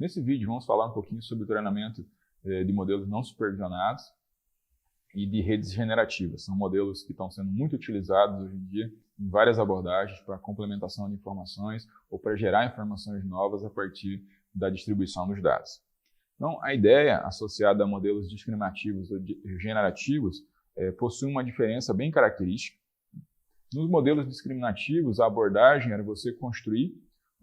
Nesse vídeo vamos falar um pouquinho sobre o treinamento de modelos não supervisionados e de redes generativas. São modelos que estão sendo muito utilizados hoje em dia em várias abordagens para complementação de informações ou para gerar informações novas a partir da distribuição dos dados. Então, a ideia associada a modelos discriminativos ou generativos possui uma diferença bem característica. Nos modelos discriminativos, a abordagem era você construir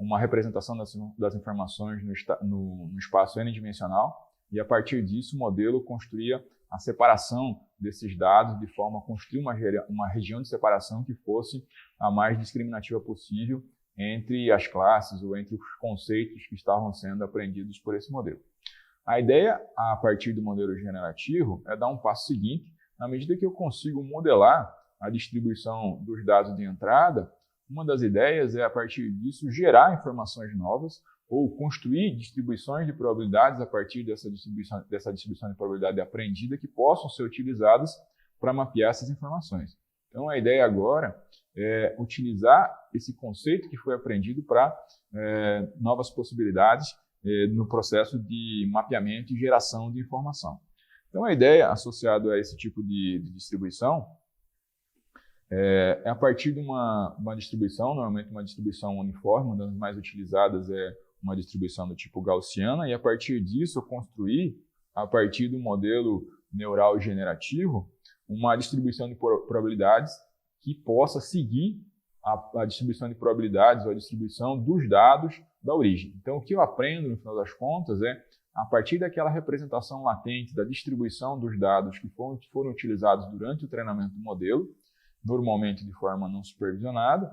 uma representação das informações no espaço n-dimensional e, a partir disso, o modelo construía a separação desses dados de forma a construir uma região de separação que fosse a mais discriminativa possível entre as classes ou entre os conceitos que estavam sendo aprendidos por esse modelo. A ideia, a partir do modelo generativo, é dar um passo seguinte. Na medida que eu consigo modelar a distribuição dos dados de entrada, uma das ideias é, a partir disso, gerar informações novas ou construir distribuições de probabilidades a partir dessa distribuição de probabilidade aprendida que possam ser utilizadas para mapear essas informações. Então, a ideia agora é utilizar esse conceito que foi aprendido para novas possibilidades no processo de mapeamento e geração de informação. Então, a ideia associada a esse tipo de distribuição é a partir de uma distribuição, normalmente uma distribuição uniforme, uma das mais utilizadas é uma distribuição do tipo gaussiana, e a partir disso eu construir, a partir do modelo neural generativo, uma distribuição de probabilidades que possa seguir a distribuição de probabilidades ou a distribuição dos dados da origem. Então, o que eu aprendo, no final das contas, é, a partir daquela representação latente da distribuição dos dados que foram utilizados durante o treinamento do modelo, normalmente de forma não supervisionada,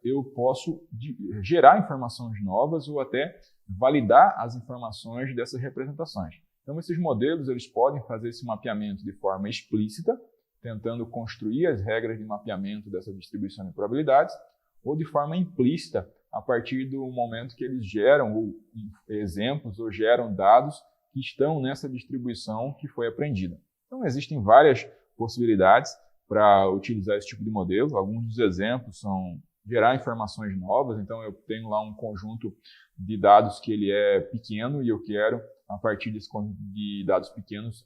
eu posso gerar informações novas ou até validar as informações dessas representações. Então, esses modelos eles podem fazer esse mapeamento de forma explícita, tentando construir as regras de mapeamento dessa distribuição de probabilidades, ou de forma implícita, a partir do momento que eles geram exemplos ou geram dados que estão nessa distribuição que foi aprendida. Então, existem várias possibilidades para utilizar esse tipo de modelo. Alguns dos exemplos são gerar informações novas. Então, eu tenho lá um conjunto de dados que ele é pequeno e eu quero, a partir desse conjunto de dados pequenos,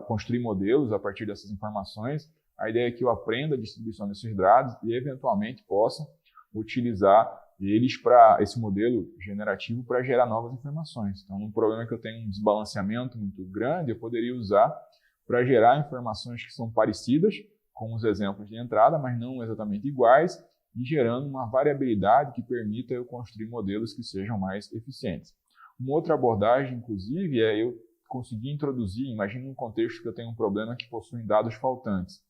construir modelos a partir dessas informações. A ideia é que eu aprenda a distribuição desses dados e, eventualmente, possa utilizar eles para esse modelo generativo para gerar novas informações. Então, um problema que eu tenho um desbalanceamento muito grande, eu poderia usar para gerar informações que são parecidas com os exemplos de entrada, mas não exatamente iguais, e gerando uma variabilidade que permita eu construir modelos que sejam mais eficientes. Uma outra abordagem, inclusive, é eu conseguir introduzir, imagine um contexto que eu tenho um problema que possui dados faltantes.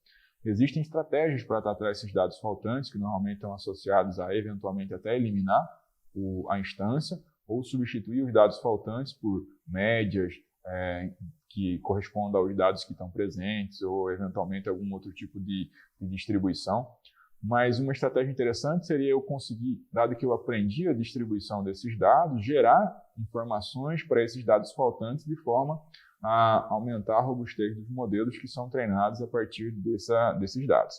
Existem estratégias para tratar esses dados faltantes, que normalmente estão associados a, eventualmente, até eliminar a instância, ou substituir os dados faltantes por médias, que correspondam aos dados que estão presentes, ou eventualmente algum outro tipo de distribuição. Mas uma estratégia interessante seria eu conseguir, dado que eu aprendi a distribuição desses dados, gerar informações para esses dados faltantes de forma a aumentar a robustez dos modelos que são treinados a partir desses dados.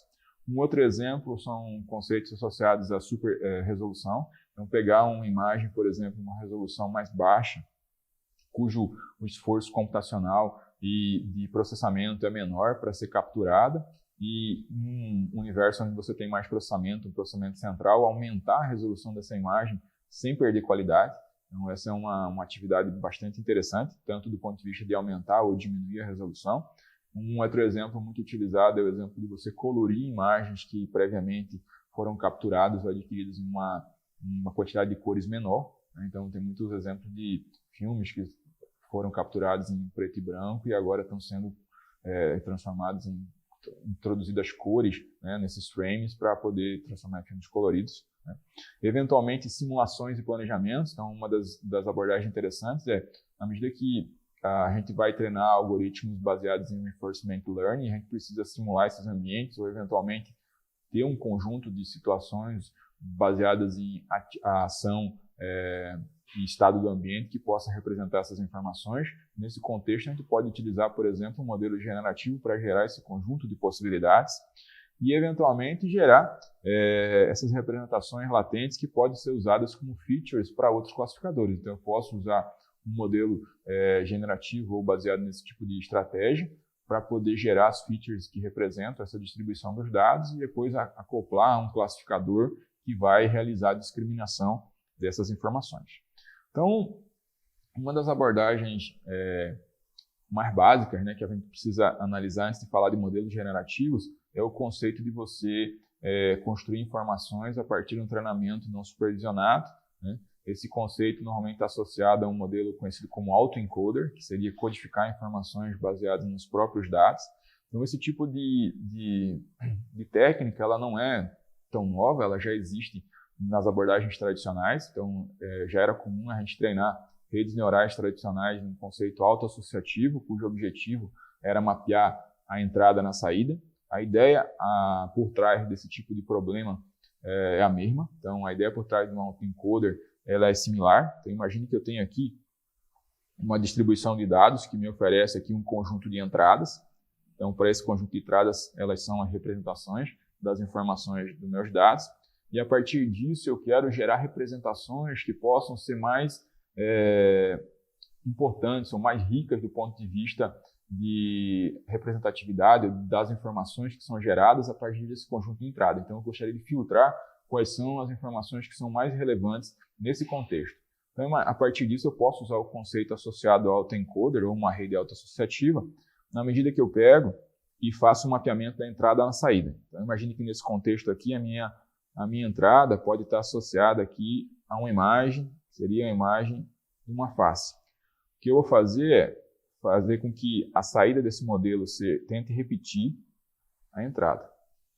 Um outro exemplo são conceitos associados à super resolução. Então, pegar uma imagem, por exemplo, uma resolução mais baixa, cujo o esforço computacional e de processamento é menor para ser capturada, e em um universo onde você tem mais processamento, um processamento central, aumentar a resolução dessa imagem sem perder qualidade. Então, essa é uma atividade bastante interessante, tanto do ponto de vista de aumentar ou diminuir a resolução. Um outro exemplo muito utilizado é o exemplo de você colorir imagens que previamente foram capturadas ou adquiridas em uma quantidade de cores menor. Então, tem muitos exemplos de filmes que foram capturados em preto e branco e agora estão sendo transformados introduzidas cores, né, nesses frames para poder transformar em filmes coloridos. Né. Eventualmente, simulações e planejamentos. Então, uma das abordagens interessantes é, na medida que a gente vai treinar algoritmos baseados em reinforcement learning, a gente precisa simular esses ambientes ou, eventualmente, ter um conjunto de situações baseadas em a ação e estado do ambiente que possa representar essas informações. Nesse contexto, a gente pode utilizar, por exemplo, um modelo generativo para gerar esse conjunto de possibilidades. e, eventualmente, gerar essas representações latentes que podem ser usadas como features para outros classificadores. Então, eu posso usar um modelo generativo ou baseado nesse tipo de estratégia para poder gerar as features que representam essa distribuição dos dados e depois acoplar um classificador que vai realizar a discriminação dessas informações. Então, uma das abordagens mais básicas, né, que a gente precisa analisar antes de falar de modelos generativos é o conceito de você construir informações a partir de um treinamento não supervisionado, né? Esse conceito normalmente está associado a um modelo conhecido como autoencoder, que seria codificar informações baseadas nos próprios dados. Então, esse tipo de técnica ela não é tão nova, ela já existe nas abordagens tradicionais. Então, já era comum a gente treinar redes neurais tradicionais num conceito autoassociativo, cujo objetivo era mapear a entrada na saída. A ideia por trás desse tipo de problema é a mesma. Então, a ideia por trás de um autoencoder ela é similar. Então, imagine que eu tenho aqui uma distribuição de dados que me oferece aqui um conjunto de entradas. Então, para esse conjunto de entradas, elas são as representações das informações dos meus dados. E, a partir disso, eu quero gerar representações que possam ser mais importantes ou mais ricas do ponto de vista de representatividade das informações que são geradas a partir desse conjunto de entrada. Então, eu gostaria de filtrar quais são as informações que são mais relevantes nesse contexto. Então, a partir disso, eu posso usar o conceito associado ao autoencoder ou uma rede autoassociativa na medida que eu pego e faço o mapeamento da entrada na saída. Então, imagine que nesse contexto aqui, a minha entrada pode estar associada aqui a uma imagem, seria a imagem de uma face. O que eu vou fazer é fazer com que a saída desse modelo tente repetir a entrada.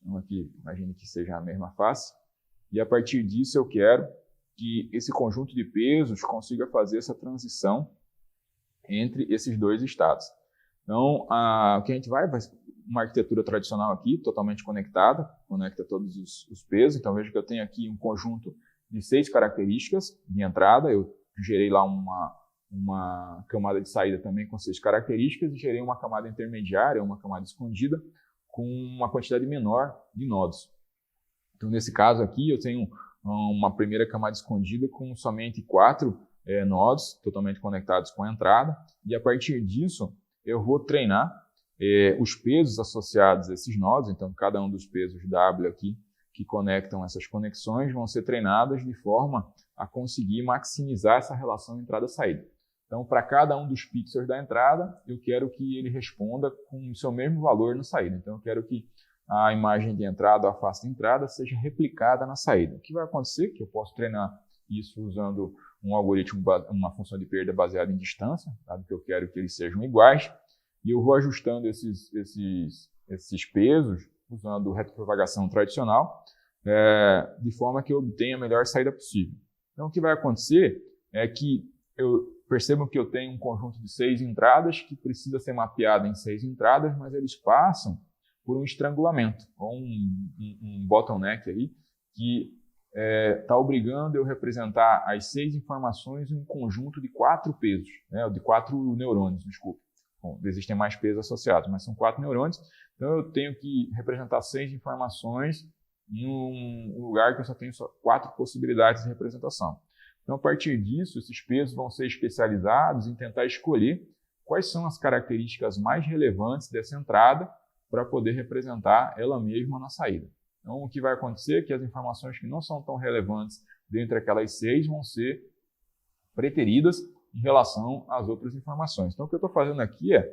Então, aqui, imagine que seja a mesma face. E, a partir disso, eu quero que esse conjunto de pesos consiga fazer essa transição entre esses dois estados. Então, o que a gente vai uma arquitetura tradicional aqui, totalmente conectada, conecta todos os pesos. Então, veja que eu tenho aqui um conjunto de 6 características de entrada. Eu gerei lá uma camada de saída também com 6 características e gerei uma camada intermediária, uma camada escondida, com uma quantidade menor de nodos. Então, nesse caso aqui, eu tenho uma primeira camada escondida com somente 4 nodos totalmente conectados com a entrada. E, a partir disso, eu vou treinar os pesos associados a esses nodos. Então, cada um dos pesos W aqui que conectam essas conexões vão ser treinadas de forma a conseguir maximizar essa relação entrada-saída. Então, para cada um dos pixels da entrada, eu quero que ele responda com o seu mesmo valor na saída. Então, eu quero que a imagem de entrada, a face de entrada, seja replicada na saída. O que vai acontecer? Que eu posso treinar isso usando um algoritmo, uma função de perda baseada em distância, dado que eu quero que eles sejam iguais, e eu vou ajustando esses pesos usando retropropagação tradicional, de forma que eu obtenha a melhor saída possível. Então, o que vai acontecer é que eu percebo que eu tenho um conjunto de 6 entradas que precisa ser mapeado em 6 entradas, mas eles passam por um estrangulamento, ou um bottleneck aí, que está obrigando eu representar as 6 informações em um conjunto de 4 pesos, né, de 4 neurônios, desculpa. Bom, existem mais pesos associados, mas são 4 neurônios, então eu tenho que representar 6 informações em um lugar que eu só tenho 4 possibilidades de representação. Então, a partir disso, esses pesos vão ser especializados em tentar escolher quais são as características mais relevantes dessa entrada para poder representar ela mesma na saída. Então, o que vai acontecer é que as informações que não são tão relevantes dentre aquelas 6 vão ser preteridas em relação às outras informações. Então, o que eu estou fazendo aqui é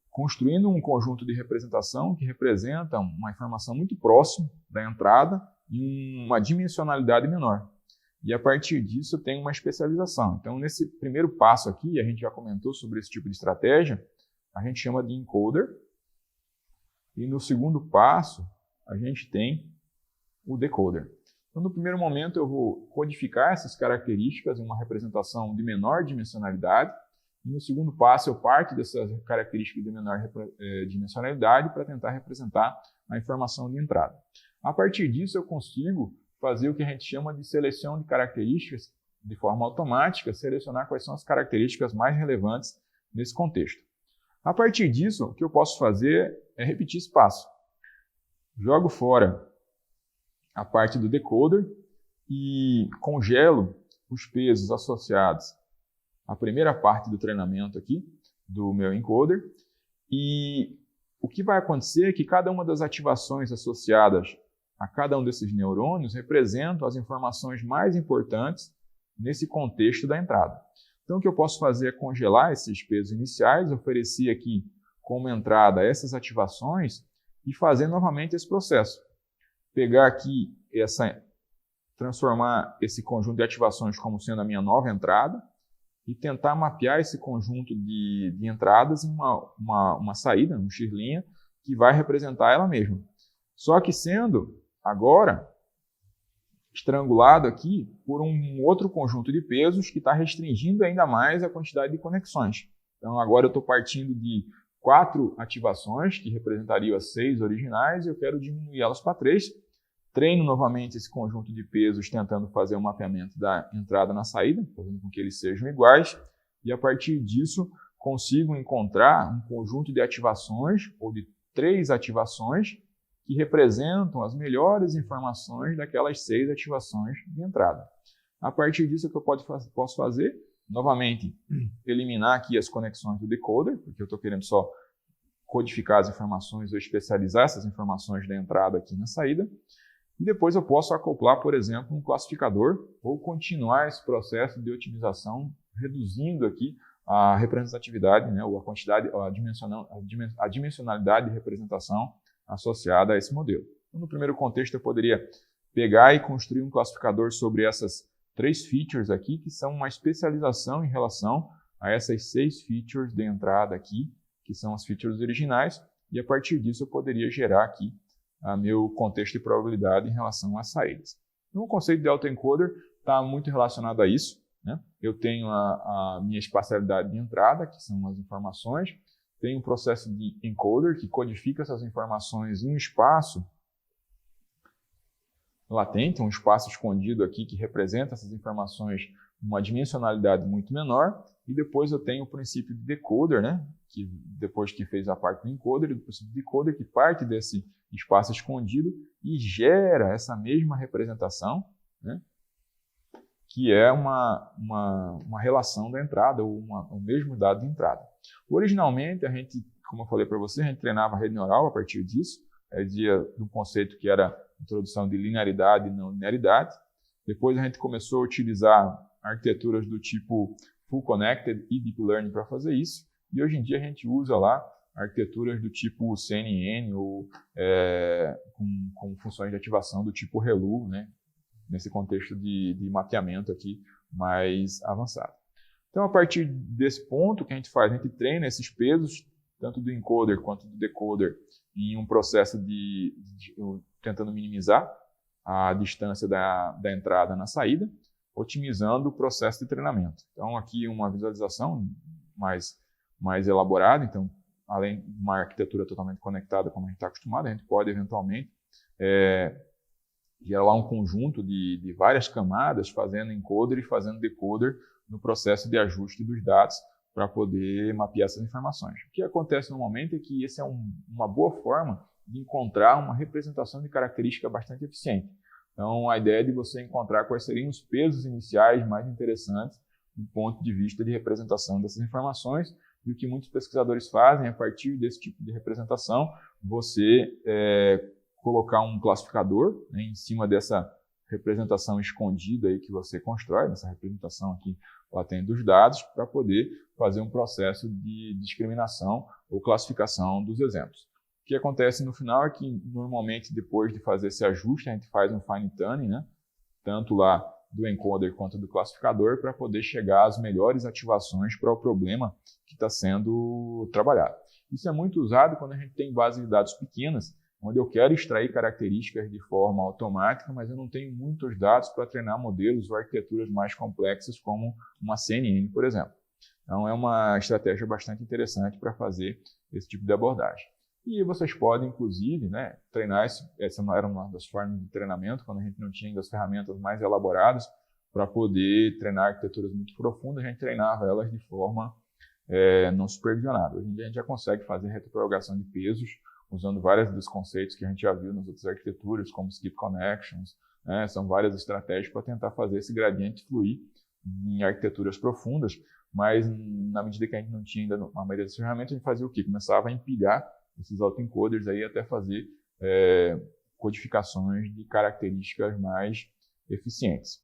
construindo um conjunto de representação que representa uma informação muito próxima da entrada em uma dimensionalidade menor. E, a partir disso, eu tenho uma especialização. Então, nesse primeiro passo aqui, a gente já comentou sobre esse tipo de estratégia, a gente chama de encoder. E no segundo passo, a gente tem o decoder. Então, no primeiro momento, eu vou codificar essas características em uma representação de menor dimensionalidade. E no segundo passo, eu parto dessas características de menor dimensionalidade para tentar representar a informação de entrada. A partir disso, eu consigo fazer o que a gente chama de seleção de características de forma automática, selecionar quais são as características mais relevantes nesse contexto. A partir disso, o que eu posso fazer é repetir esse passo. jogo fora a parte do decoder e congelo os pesos associados à primeira parte do treinamento aqui, do meu encoder. E o que vai acontecer é que cada uma das ativações associadas a cada um desses neurônios representam as informações mais importantes nesse contexto da entrada. Então, o que eu posso fazer é congelar esses pesos iniciais, oferecer aqui como entrada essas ativações e fazer novamente esse processo. Pegar aqui, transformar esse conjunto de ativações como sendo a minha nova entrada e tentar mapear esse conjunto de entradas em uma saída, um X' que vai representar ela mesma. Só que sendo agora estrangulado aqui por um outro conjunto de pesos que está restringindo ainda mais a quantidade de conexões. Então agora eu estou partindo de 4 ativações, que representariam as 6 originais, e eu quero diminuir elas para 3. Treino novamente esse conjunto de pesos, tentando fazer o mapeamento da entrada na saída, fazendo com que eles sejam iguais, e a partir disso consigo encontrar um conjunto de ativações, ou de 3 ativações, que representam as melhores informações daquelas 6 ativações de entrada. A partir disso, o que eu posso fazer? Novamente, eliminar aqui as conexões do decoder, porque eu estou querendo só codificar as informações ou especializar essas informações da entrada aqui na saída. E depois eu posso acoplar, por exemplo, um classificador ou continuar esse processo de otimização, reduzindo aqui a representatividade, né, ou a quantidade, a dimensionalidade de representação associada a esse modelo. Então, no primeiro contexto, eu poderia pegar e construir um classificador sobre essas 3 features aqui, que são uma especialização em relação a essas 6 features de entrada aqui, que são as features originais, e a partir disso eu poderia gerar aqui meu contexto de probabilidade em relação às saídas. Então, o conceito de autoencoder está muito relacionado a isso, né? Eu tenho a minha espacialidade de entrada, que são as informações, tem um processo de encoder que codifica essas informações em um espaço latente, um espaço escondido aqui que representa essas informações uma dimensionalidade muito menor, e depois eu tenho o princípio de decoder, né, que depois que fez a parte do encoder, o princípio de decoder que parte desse espaço escondido e gera essa mesma representação, né, que é uma relação da entrada, ou o mesmo dado de entrada. Originalmente, a gente, como eu falei para você, a gente treinava a rede neural a partir disso, do conceito que era introdução de linearidade e não linearidade. Depois a gente começou a utilizar arquiteturas do tipo Full Connected e Deep Learning para fazer isso, e hoje em dia a gente usa lá arquiteturas do tipo CNN ou com funções de ativação do tipo ReLU, né, nesse contexto de mapeamento aqui mais avançado. Então, a partir desse ponto, o que a gente faz? A gente treina esses pesos, tanto do encoder quanto do decoder, em um processo tentando minimizar a distância da entrada na saída, otimizando o processo de treinamento. Então, aqui uma visualização mais elaborada. Então, além de uma arquitetura totalmente conectada, como a gente está acostumado, a gente pode, eventualmente, gerar lá um conjunto de várias camadas, fazendo encoder e fazendo decoder no processo de ajuste dos dados para poder mapear essas informações. O que acontece normalmente é que essa é uma boa forma de encontrar uma representação de característica bastante eficiente. Então, a ideia é de você encontrar quais seriam os pesos iniciais mais interessantes do ponto de vista de representação dessas informações, e o que muitos pesquisadores fazem, a partir desse tipo de representação, você colocar um classificador, né, em cima dessa representação escondida aí que você constrói, dessa representação aqui latente dos dados, para poder fazer um processo de discriminação ou classificação dos exemplos. O que acontece no final é que, normalmente, depois de fazer esse ajuste, a gente faz um fine tuning, né, tanto lá do encoder quanto do classificador, para poder chegar às melhores ativações para o problema que está sendo trabalhado. Isso é muito usado quando a gente tem bases de dados pequenas, onde eu quero extrair características de forma automática, mas eu não tenho muitos dados para treinar modelos ou arquiteturas mais complexas, como uma CNN, por exemplo. Então, é uma estratégia bastante interessante para fazer esse tipo de abordagem. E vocês podem, inclusive, né, treinar, essa era uma das formas de treinamento, quando a gente não tinha ainda as ferramentas mais elaboradas, para poder treinar arquiteturas muito profundas, a gente treinava elas de forma não supervisionada. Hoje em dia a gente já consegue fazer retropropagação de pesos usando vários dos conceitos que a gente já viu nas outras arquiteturas, como skip connections, né? São várias estratégias para tentar fazer esse gradiente fluir em arquiteturas profundas, mas na medida que a gente não tinha ainda a maioria das ferramentas, a gente fazia o quê? Começava a empilhar esses autoencoders aí até fazer codificações de características mais eficientes.